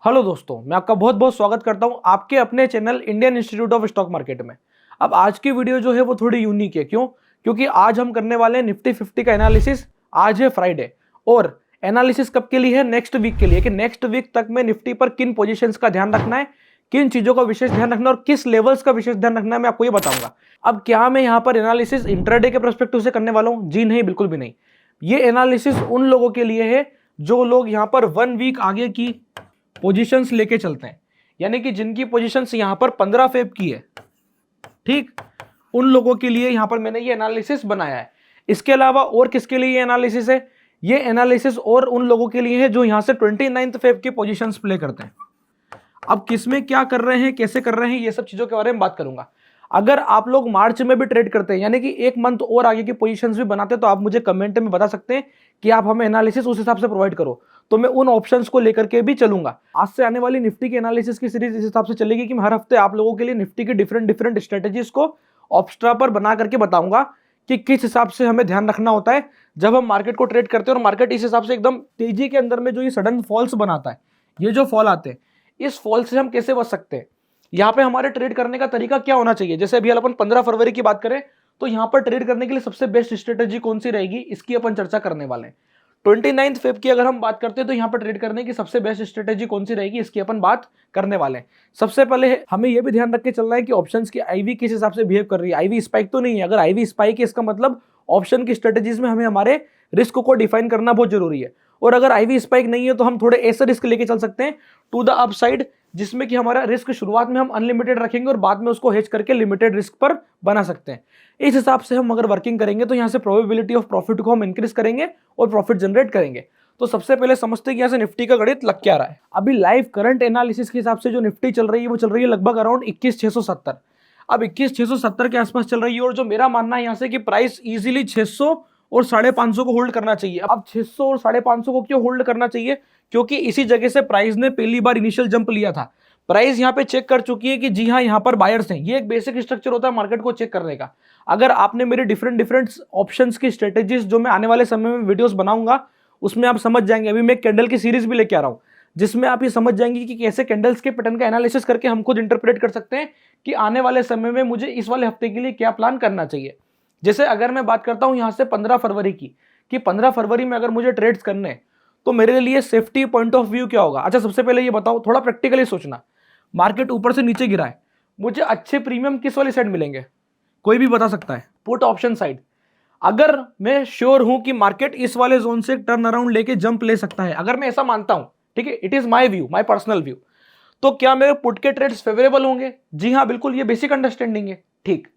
Hello दोस्तों, मैं आपका बहुत बहुत स्वागत करता हूं आपके अपने channel Indian institute of stock market में। अब आज की वीडियो जो है वो थोड़ी यूनिक है। क्यों? क्योंकि आज हम करने वाले हैं निफ्टी 50 का एनालिसिस। आज है फ्राइडे और एनालिसिस कब के लिए है? नेक्स्ट वीक के लिए, कि नेक्स्ट वीक तक में निफ्टी पर किन पोजीशंस का ध्यान रखना है, किन चीजों का विशेष ध्यान रखना और किस लेवल्स का विशेष ध्यान रखना है, मैं आपको ये बताऊंगा। अब क्या मैं यहाँ पर एनालिसिस इंट्राडे के पर्सपेक्टिव से करने वाला हूँ? जी नहीं, बिल्कुल भी नहीं। ये एनालिसिस उन लोगों के लिए है जो लोग यहाँ पर 1 वीक आगे की पोजीशंस लेके चलते हैं, यानी कि जिनकी पोजीशंस यहां पर 15 फेब की है, ठीक, उन लोगों के लिए यहां पर मैंने ये एनालिसिस बनाया है। इसके अलावा और किसके लिए ये एनालिसिस है? ये एनालिसिस और उन लोगों के लिए है जो यहां से 29th फेब की पोजीशंस प्ले करते हैं। अब किसमें क्या कर रहे हैं, कैसे कर रहे हैं, ये सब चीजों के बारे में बात करूंगा। अगर आप लोग मार्च में भी ट्रेड करते हैं, यानी कि एक मंथ और आगे की पोजीशंस भी बनाते हैं, तो आप मुझे कमेंट में बता सकते हैं कि आप हमें एनालिसिस उस हिसाब से प्रोवाइड करो, तो मैं उन ऑप्शंस को लेकर के भी चलूंगा। आज से आने वाली निफ्टी की एनालिसिस की सीरीज इस हिसाब से चलेगी कि मैं हर हफ्ते आप लोगों के लिए निफ्टी की डिफरेंट स्ट्रेटेजीज को ऑप्स्ट्रा पर बना करके बताऊंगा कि किस हिसाब से हमें ध्यान रखना होता है जब हम मार्केट को ट्रेड करते हैं। और मार्केट इस हिसाब से एकदम तेजी के अंदर में जो ये सडन फॉल्स बनाता है, ये जो फॉल आते हैं, इस फॉल से हम कैसे बच सकते हैं, यहाँ पे हमारे ट्रेड करने का तरीका क्या होना चाहिए। जैसे अभी अपन 15 फरवरी की बात करें तो यहाँ पर ट्रेड करने के लिए सबसे बेस्ट स्ट्रेटेजी कौन सी रहेगी, इसकी अपन चर्चा करने वाले हैं। 29th फेब की अगर हम बात करते हैं तो यहाँ पर ट्रेड करने की सबसे बेस्ट स्ट्रेटेजी कौन सी रहेगी, इसकी अपन बात करने वाले हैं। सबसे पहले हमें यह भी ध्यान रख के चलना है कि ऑप्शंस की आईवी किस हिसाब से बिहेव कर रही है। आईवी स्पाइक तो नहीं है। अगर आईवी स्पाइक है, इसका मतलब ऑप्शन की स्ट्रेटेजीज में हमें हमारे रिस्क को डिफाइन करना बहुत जरूरी है। और अगर आईवी स्पाइक नहीं है तो हम थोड़े ऐसे रिस्क लेके चल सकते हैं टू द अपसाइड, जिसमें कि हमारा रिस्क शुरुआत में हम अनलिमिटेड रखेंगे और बाद में उसको हेज करके लिमिटेड रिस्क पर बना सकते हैं। इस हिसाब से हम अगर वर्किंग करेंगे तो यहाँ से प्रोबेबिलिटी ऑफ प्रॉफिट को हम इंक्रीज करेंगे और प्रॉफिट जनरेट करेंगे। तो सबसे पहले समझते हैं कि यहाँ से निफ्टी का गणित लग क्या रहा है। अभी लाइव करंट एनालिसिस के हिसाब से जो निफ्टी चल रही है वो चल रही है लगभग अराउंड 21,670। अब 21,670 के आसपास चल रही है और जो मेरा मानना है यहाँ से कि प्राइस इजीली 600 और 550 को होल्ड करना चाहिए। अब 600 और 550 को क्यों होल्ड करना चाहिए? क्योंकि इसी जगह से प्राइस ने पहली बार इनिशियल जंप लिया था। प्राइस यहाँ पे चेक कर चुकी है कि जी हाँ, यहाँ पर बायर्स हैं। ये एक बेसिक स्ट्रक्चर होता है मार्केट को चेक करने का। अगर आपने मेरे डिफरेंट ऑप्शंस की स्ट्रेटेजीज जो मैं आने वाले समय में वीडियोस बनाऊंगा उसमें आप समझ जाएंगे। अभी मैं कैंडल की सीरीज भी लेके आ रहा हूँ जिसमें आप ये समझ जाएंगे कि कैसे कैंडल्स के पैटर्न का एनालिसिस करके हम खुद इंटरप्रेट कर सकते हैं कि आने वाले समय में मुझे इस वाले हफ्ते के लिए क्या प्लान करना चाहिए। जैसे अगर मैं बात करता हूं यहां से 15 फरवरी की, कि 15 फरवरी में अगर मुझे ट्रेड्स करने हैं तो मेरे लिए सेफ्टी पॉइंट ऑफ व्यू क्या होगा। अच्छा, सबसे पहले ये बताओ, थोड़ा प्रैक्टिकली सोचना। मार्केट ऊपर से नीचे गिरा है, मुझे अच्छे प्रीमियम किस वाली साइड मिलेंगे? कोई भी बता सकता है? Put option side. अगर मैं श्योर हूं कि मार्केट इस वाले जोन से टर्न अराउंड लेके जंप ले सकता है, अगर मैं ऐसा मानता हूं, ठीक है, it is my view, my personal view, तो क्या मेरे पुट के ट्रेड्स फेवरेबल होंगे? जी हाँ, बिल्कुल, ये बेसिक अंडरस्टैंडिंग है। ठीक,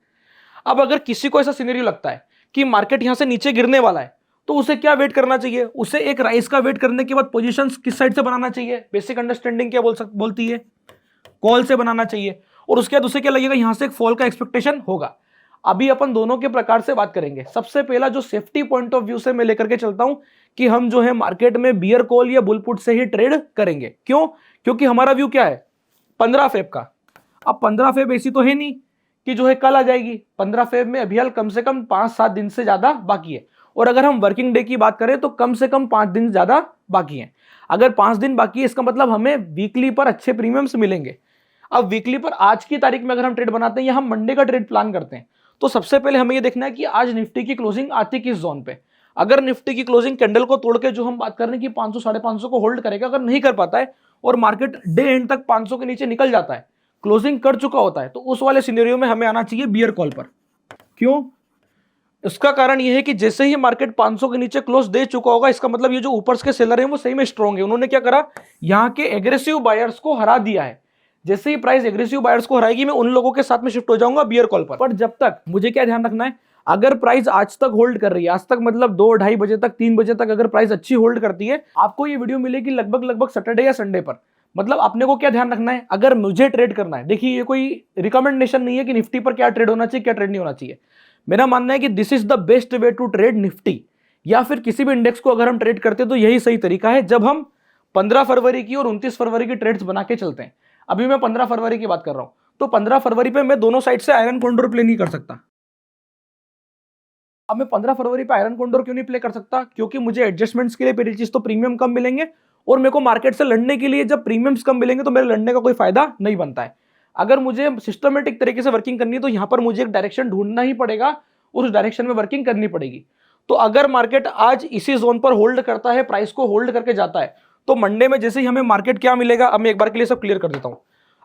अब अगर किसी को ऐसा सिनेरियो लगता है कि मार्केट यहां से नीचे गिरने वाला है तो उसे क्या वेट करना चाहिए? उसे एक राइज का वेट करने के बाद पोजीशंस किस साइड से बनाना चाहिए? बेसिक अंडरस्टैंडिंग क्या बोलती है? कॉल से बनाना चाहिए। और उसके बाद उसे क्या लगेगा? यहां से एक फॉल का एक्सपेक्टेशन होगा। अभी अपन दोनों के प्रकार से बात करेंगे। सबसे पहला जो सेफ्टी पॉइंट ऑफ व्यू से मैं लेकर के चलता हूं कि हम जो है मार्केट में बियर कॉल या बुल पुट से ही ट्रेड करेंगे। क्यों? क्योंकि हमारा व्यू क्या है? 15 फेब का। अब 15 फेब ऐसी तो है नहीं कि जो है कल आ जाएगी। 15 फेब में अभी हाल कम से कम 5-7 दिन से ज्यादा बाकी है। और अगर हम वर्किंग डे की बात करें तो कम से कम 5 दिन ज्यादा बाकी है। अगर 5 दिन बाकी है इसका मतलब हमें वीकली पर अच्छे प्रीमियम्स मिलेंगे। अब वीकली पर आज की तारीख में अगर हम ट्रेड बनाते हैं या हम मंडे का ट्रेड प्लान करते हैं तो सबसे पहले हमें यह देखना है कि आज निफ्टी की क्लोजिंग आती किस जोन पे। अगर निफ्टी की क्लोजिंग कैंडल को तोड़ के जो हम बात कर रहे हैं कि 500 550 को होल्ड करेगा, अगर नहीं कर पाता है और मार्केट डे एंड तक 500 के नीचे निकल जाता है, क्लोजिंग कर चुका होता है, तो उस वाले सिनेरियो में हमें आना चाहिए बियर कॉल पर। क्यों? इसका कारण यह है कि जैसे ही मार्केट 500 के नीचे क्लोज दे चुका होगा, इसका मतलब ये जो ऊपर के सेलर हैं वो सही में स्ट्रॉन्ग है। उन्होंने क्या करा? यहां के एग्रेसिव बायर्स को हरा दिया है। जैसे ही प्राइस एग्रेसिव बायर्स को हराएगी मैं उन लोगों के साथ में शिफ्ट हो जाऊंगा बियर कॉल पर। जब तक मुझे क्या ध्यान रखना है, अगर प्राइस आज तक होल्ड कर रही है, आज तक मतलब 2-2:30 बजे तक, 3 बजे तक अगर प्राइस अच्छी होल्ड करती है, आपको ये वीडियो मिलेगी लगभग सैटरडे या संडे पर। मतलब अपने को क्या ध्यान रखना है? अगर मुझे ट्रेड करना है, देखिए ये कोई रिकमेंडेशन नहीं है कि निफ्टी पर क्या ट्रेड होना चाहिए क्या ट्रेड नहीं होना चाहिए। मेरा मानना है कि this is the best way to trade Nifty या फिर किसी भी इंडेक्स को अगर हम ट्रेड करते हैं तो यही सही तरीका है जब हम 15 फरवरी की और 29 फरवरी की ट्रेड्स बना के चलते हैं। अभी मैं 15 फरवरी की बात कर रहा हूं, तो 15 फरवरी पे मैं दोनों साइड से आयरन कॉन्डोर प्ले नहीं कर सकता। अब मैं 15 फरवरी पे आयरन कॉन्डोर क्यों नहीं प्ले कर सकता? क्योंकि मुझे एडजस्टमेंट्स के लिए पहली चीज तो प्रीमियम कम मिलेंगे और मेरे को मार्केट से लड़ने के लिए जब प्रीमियम्स कम मिलेंगे तो मेरे लड़ने का कोई फायदा नहीं बनता है। अगर मुझे सिस्टमेटिक तरीके से वर्किंग करनी है तो यहां पर मुझे एक डायरेक्शन ढूंढना ही पड़ेगा और उस डायरेक्शन में वर्किंग करनी पड़ेगी। तो अगर मार्केट आज इसी जोन पर होल्ड करता है, प्राइस को होल्ड करके जाता है, तो मंडे में जैसे ही हमें मार्केट क्या मिलेगा, अब मैं एक बार के लिए सब क्लियर कर देता हूं।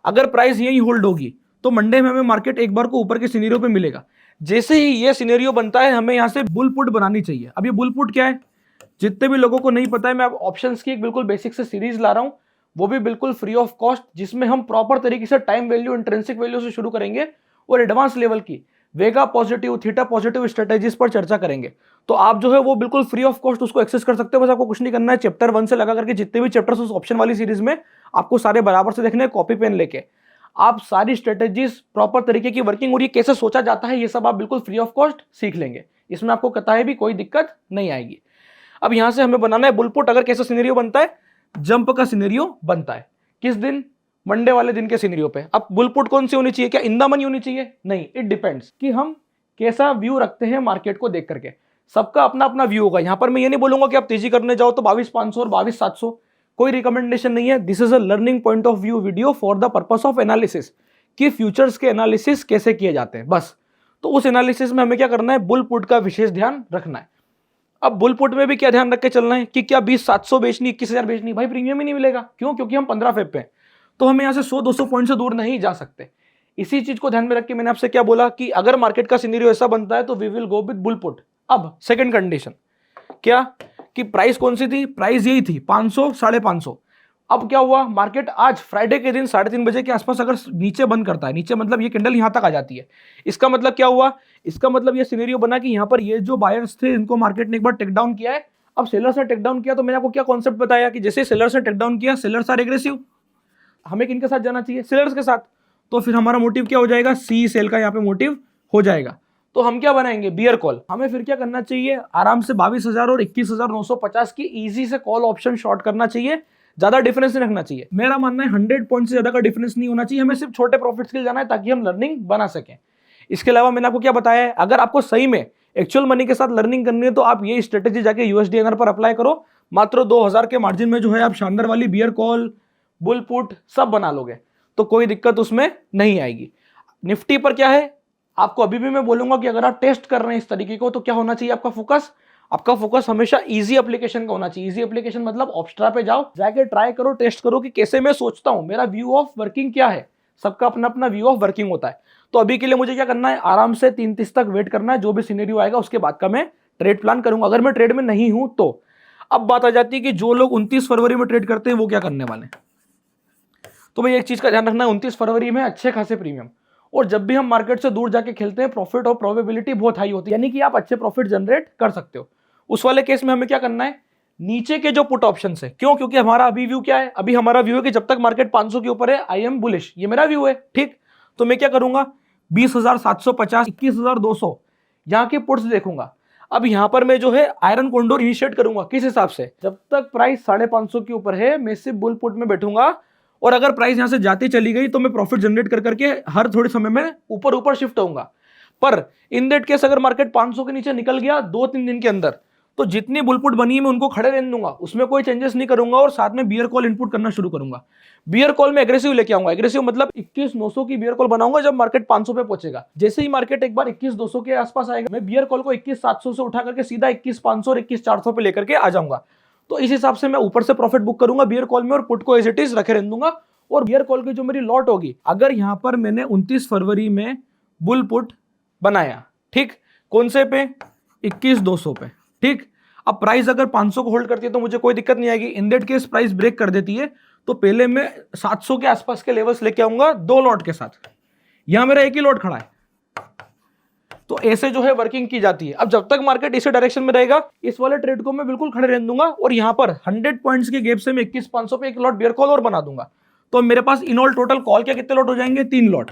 अगर प्राइस यही होल्ड होगी तो मंडे में हमें मार्केट एक बार को ऊपर के सिनेरियो पे मिलेगा। जैसे ही ये सिनेरियो बनता है हमें यहां से बुल पुट बनानी चाहिए। अब ये बुल पुट क्या है, जितने भी लोगों को नहीं पता है, मैं अब ऑप्शंस की एक बिल्कुल बेसिक से सीरीज ला रहा हूं, वो भी बिल्कुल फ्री ऑफ कॉस्ट, जिसमें हम प्रॉपर तरीके से टाइम वैल्यू, इंट्रिंसिक वैल्यू से शुरू करेंगे और एडवांस लेवल की वेगा पॉजिटिव, थीटा पॉजिटिव स्ट्रेटेजीज पर चर्चा करेंगे। तो आप जो है वो बिल्कुल फ्री ऑफ कॉस्ट उसको एक्सेस कर सकते हो। बस आपको कुछ नहीं करना है, चैप्टर 1 से लगा करके जितने भी चैप्टर्स उस ऑप्शन वाली सीरीज में आपको सारे बराबर से देखने हैं, कॉपी पेन लेके आप सारी स्ट्रेटेजीज, प्रॉपर तरीके की वर्किंग और ये कैसे सोचा जाता है, ये सब आप बिल्कुल फ्री ऑफ कॉस्ट सीख लेंगे। इसमें आपको कता है भी कोई दिक्कत नहीं आएगी। अब यहां से हमें बनाना है बुलपुट। अगर कैसा सिनेरियो बनता है, जंप का सिनेरियो बनता है। किस दिन, मंडे वाले दिन के सिनेरियो पे। अब बुलपुट कौन सी होनी चाहिए, क्या इन द मनी होनी चाहिए, नहीं, इट डिपेंड्स कि हम कैसा व्यू रखते हैं मार्केट को देख करके। सबका अपना अपना व्यू होगा। यहां पर मैं ये नहीं बोलूंगा कि आप तेजी करने जाओ तो 22,500 और 22,700, कोई रिकमेंडेशन नहीं है। This is a learning point of view video for the purpose of analysis, कि फ्यूचर्स के एनालिसिस कैसे किए जाते हैं, बस। तो उस एनालिसिस में हमें क्या करना है, बुल पुट का विशेष ध्यान रखना है। अब बुल पुट में भी क्या ध्यान रख के चलना है कि क्या 20,700 बेचनी, 21,000 बेचनी, भाई प्रीमियम ही नहीं मिलेगा। क्यों, क्योंकि हम 15 फेब पे हैं, तो हमें यहां से 100-200 पॉइंट से दूर नहीं जा सकते। इसी चीज को ध्यान में रख के मैंने आपसे क्या बोला कि अगर मार्केट का सिनेरियो ऐसा बनता है तो we will go with bull put. अब सेकंड कंडीशन क्या, कि प्राइस कौन सी थी, प्राइस यही थी 500, 550। अब क्या हुआ, मार्केट आज फ्राइडे के दिन 3:30 बजे के आसपास अगर नीचे बंद करता है, नीचे मतलब ये कैंडल यहां तक आ जाती है, इसका मतलब क्या हुआ, इसका मतलब ये सिनेरियो बना कि यहां पर ये जो बायर्स थे इनको मार्केट ने एक बार टेक डाउन किया है। अब सेलर्स ने टेक डाउन किया तो मैंने आपको क्या कॉन्सेप्ट बताया कि जैसे सेलर्स ने टेक डाउन किया, सेलर्स आर एग्रेसिव, हमें किनके साथ जाना चाहिए, सेलर्स के साथ। तो फिर हमारा मोटिव क्या हो जाएगा, सी सेल का यहाँ पे मोटिव हो जाएगा। तो हम क्या बनाएंगे, बियर कॉल। हमें फिर क्या करना चाहिए, आराम से 22,000 और 21,950 की इजी से कॉल ऑप्शन शॉर्ट करना चाहिए, ज्यादा डिफरेंस नहीं रखना चाहिए। मेरा मानना है 100 पॉइंट से ज्यादा का डिफरेंस नहीं होना चाहिए, हमें सिर्फ छोटे प्रॉफिट्स के लिए जाना है ताकि हम लर्निंग बना सकें। इसके अलावा मैंने आपको क्या बताया है, अगर आपको सही में एक्चुअल मनी के साथ लर्निंग करनी है तो आप ये स्ट्रेटेजी जाके यूएसडीएनआर पर अप्लाई करो। मात्र 2,000 के मार्जिन में जो है आप शानदार वाली बियर कॉल, बुल पुट सब बना लोगे, तो कोई दिक्कत उसमें नहीं आएगी। निफ्टी पर क्या है, आपको अभी भी मैं बोलूंगा कि अगर आप टेस्ट कर रहे हैं इस तरीके को तो क्या होना चाहिए, आपका फोकस हमेशा इजी एप्लीकेशन का होना चाहिए। इजी एप्लीकेशन मतलब ऑप्स्ट्रा पे जाओ, जाके ट्राई करो, टेस्ट करो कि कैसे मैं सोचता हूं, मेरा व्यू ऑफ वर्किंग क्या है। सबका अपना अपना व्यू ऑफ वर्किंग होता है। तो अभी के लिए मुझे क्या करना है, आराम से 3:30 तक वेट करना है, जो भी सिनेरियो आएगा उसके बाद का मैं ट्रेड प्लान करूंगा। अगर मैं ट्रेड में नहीं हूं तो अब बात आ जाती है कि जो लोग 29 फरवरी में ट्रेड करते हैं वो क्या करने वाले हैं। तो भाई एक चीज का ध्यान रखना है, 29 फरवरी में अच्छे खासे प्रीमियम, और जब भी हम मार्केट से दूर जाके खेलते हैं प्रॉफिट और प्रोबेबिलिटी बहुत हाई होती है, यानी कि आप अच्छे प्रॉफिट जनरेट कर सकते हो। उस वाले केस में हमें क्या करना है, नीचे के जो पुट ऑप्शन है, क्यों, क्योंकि हमारा अभी व्यू क्या है, अभी हमारा व्यू है कि जब तक मार्केट 500 के ऊपर है आई एम बुलिश, ये मेरा व्यू है, ठीक। तो मैं क्या करूंगा, 20,750, 21,200 यहाँ के पुट्स देखूंगा। अब यहां पर मैं जो है आयरन कॉन्डोर इनिशिएट करूंगा, किस हिसाब से, जब तक प्राइस 550 के ऊपर है मैं सिर्फ बुल पुट में बैठूंगा, और अगर प्राइस यहां से जाती चली गई तो मैं प्रॉफिट जनरेट कर करके हर थोड़े समय में ऊपर ऊपर शिफ्ट होऊंगा। पर इन दैट केस अगर मार्केट 500 के नीचे निकल गया 2-3 दिन के अंदर, तो जितनी बुलपुट बनी है मैं उनको खड़े रहने दूंगा, उसमें कोई चेंजेस नहीं करूंगा, और साथ में बियर कॉल इनपुट करना शुरू करूंगा। बियर कॉल में एग्रेसिव लेके आऊंगा, एग्रेसिव मतलब 21,900 की बियर कॉल बनाऊंगा जब मार्केट 500 पे पहुंचेगा। जैसे ही मार्केट एक बार 21,200 के आसपास आएगा, मैं बियर कॉल को 21,700 से उठा करके सीधा 21,500 और 21,400 पे लेकर के आ जाऊंगा। तो इस हिसाब से मैं ऊपर से प्रॉफिट बुक करूंगा बियर कॉल में, और पुट को एज इट इज रखे रहने दूंगा। और बियर कॉल की जो मेरी लॉट होगी, अगर यहां पर मैंने 29 फरवरी में बुल पुट बनाया, ठीक, कौन से पे, 21,200 पे, ठीक। अब प्राइस अगर 500 को होल्ड करती है तो मुझे कोई दिक्कत नहीं आएगी। In that case price break कर देती है तो पहले मैं 700 के आसपास के लेवल्स लेके आऊंगा 2 लॉट के साथ। यहां मेरा एक ही लॉट खड़ा है, तो ऐसे जो है वर्किंग की जाती है। अब जब तक मार्केट इसी डायरेक्शन में रहेगा, इस वाले ट्रेड को मैं बिल्कुल खड़े रहने दूंगा, और यहां पर 100 पॉइंट्स के गैप से मैं 21,500 पे एक लॉट बियर कॉल और बना दूंगा। तो मेरे पास इन ऑल टोटल कॉल के कितने लॉट हो जाएंगे, 3 लॉट,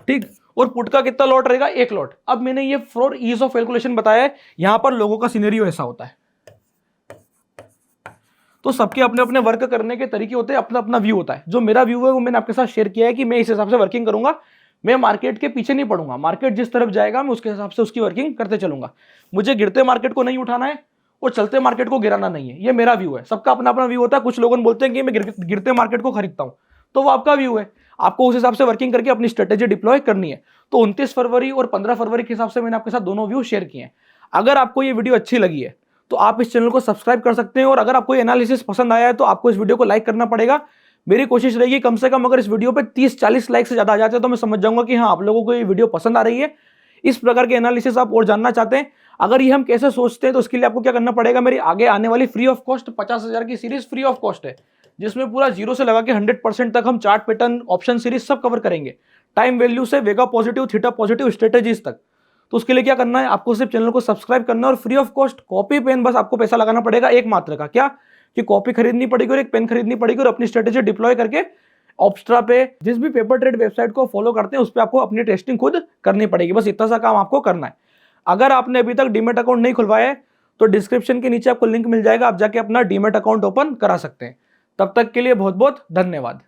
ठीक, और पुट का कितना लॉट रहेगा, 1 लॉट। अब मैंने ये फॉर ईज ऑफ कैलकुलेशन बताया है, यहां पर लोगों का सिनेरियो ऐसा होता है, तो सबके अपने अपने वर्क करने के तरीके होते हैं, अपना अपना व्यू होता है। जो मेरा व्यू है वो मैंने आपके साथ शेयर किया है कि मैं इस हिसाब से वर्किंग करूंगा, मैं मार्केट के पीछे नहीं पड़ूंगा, मार्केट जिस तरफ जाएगा मैं उसके हिसाब से उसकी वर्किंग करते चलूंगा। मुझे गिरते मार्केट को नहीं उठाना है, और चलते मार्केट को गिराना नहीं है। ये मेरा व्यू है, सबका अपना अपना व्यू होता है। कुछ लोग बोलते हैं कि मैं गिरते मार्केट को खरीदता हूं, तो वो आपका व्यू है, आपको उस हिसाब से वर्किंग करके अपनी स्ट्रेटेजी डिप्लॉय करनी है। तो 29 फरवरी और 15 फरवरी के हिसाब से मैंने आपके साथ दोनों व्यू शेयर किए हैं। अगर आपको ये वीडियो अच्छी लगी है तो आप इस चैनल को सब्सक्राइब कर सकते हैं, और अगर आपको एनालिसिस पसंद आया है तो आपको इस वीडियो को लाइक करना पड़ेगा। मेरी कोशिश रहेगी कम से कम अगर इस वीडियो पे 30-40 लाइक से ज्यादा आ जाते हैं तो मैं समझ जाऊंगा कि हाँ, आप लोगों को ये वीडियो पसंद आ रही है। इस प्रकार के एनालिसिस आप और जानना चाहते हैं, अगर ये हम कैसे सोचते हैं, तो इसके लिए आपको क्या करना पड़ेगा, मेरी आगे आने वाली फ्री ऑफ कॉस्ट 50,000 की सीरीज फ्री ऑफ कॉस्ट है, जिसमें पूरा जीरो से लगा के 100% तक हम चार्ट पैटर्न, ऑप्शन सीरीज सब कवर करेंगे, टाइम वैल्यू से वेगा पॉजिटिव, थीटा पॉजिटिव स्ट्रेटेजीज तक। तो उसके लिए क्या करना है, आपको सिर्फ चैनल को सब्सक्राइब करना है और free of cost copy pen बस आपको पैसा लगाना पड़ेगा एक मात्र का। क्या कि कॉपी खरीदनी पड़ेगी और एक पेन खरीदनी पड़ेगी, और अपनी स्ट्रेटेजी डिप्लॉय करके ऑप्स्ट्रा पे, जिस भी पेपर ट्रेड वेबसाइट को फॉलो करते हैं उस पर आपको अपनी टेस्टिंग खुद करनी पड़ेगी। बस इतना सा काम आपको करना है। अगर आपने अभी तक डीमेट अकाउंट नहीं खुलवाया है तो डिस्क्रिप्शन के नीचे आपको लिंक मिल जाएगा, आप जाके अपना डीमेट अकाउंट ओपन करा सकते हैं। तब तक के लिए बहुत बहुत धन्यवाद।